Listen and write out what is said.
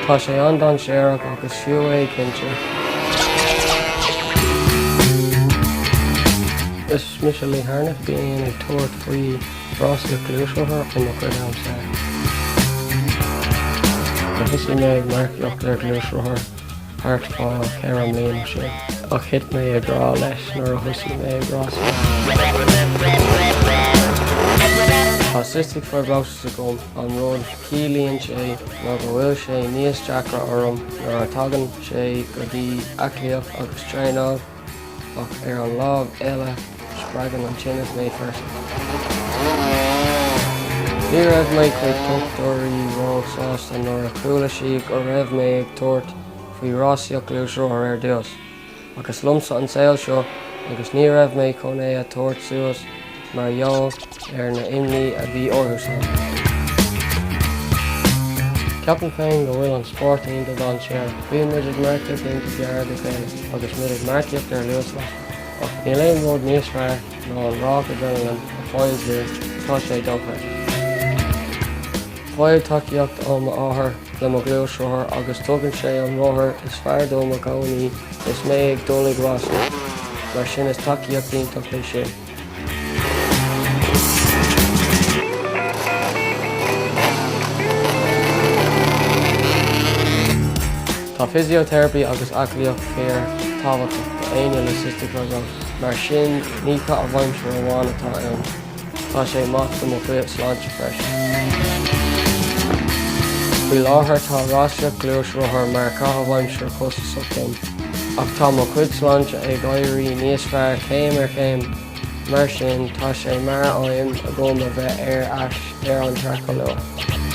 Tá sé an séireach agus fiú é cinnte. Is mis le Harnett bíon ag tuairt faoi rásaíocht glúisithe in mo gcuireann sé. Agus í mé ag marcaíocht ar glúisithe thart fá ceir an mbliana sin. Ach hit mé ag rá leis nuair a thosaigh mé ag rásaíocht. Tá Cystic Fibrosis agam an rud ciallaíonn sé ná go bhfuil sé níos deacra orm nuair a tagann sé go dtí eaclaíocht agus tréanáil ach ar an lámh eile spreagann an cinnt mé first. Ní raibh mé chuig tuchtúirí rósáasta nuair a chuala sí go raibh mé ag tuairt faoi rásaíocht glúisithe ar dús. Agus lumsa an saoil seo agus ní raibh mé chun é a tuairt suas mar gheall ar na imní a bhí orthúsá. Ceapan féin go bhfuil an spórt aonanta don séir. Bhíonn muid ag marcaíocht aonanta gearr go chéile agus muid ag marcaíocht ar luas leis. Ach ní léon rud níos fearr ná an rách adrenaline a féidir tá sé dóchar. Bhaid tacaíocht am áthair le mo glúisithe agus tugann sé an máthair is fearr dom a gcónaí is mé ag dul ag rásaíocht mar sin is tacaíocht ionach é sin. Tá physiotherapy agus eaclaíocht féar tábhachtach go aine le Cystic Fibrosis mar sin ní cha a bhaimsear amháin atá ann. Tá sé macht mo chuid sláinte freisin. Bhí láthair tá rásaíocht glúisithe mar cha a bhaimsear chusa suchtain ach tá mo chuid sláinte ag gcuireann níos fearr céim ar céim mar sin tá sé mar aon a gom a bheith ar ais ar an teacht go leor.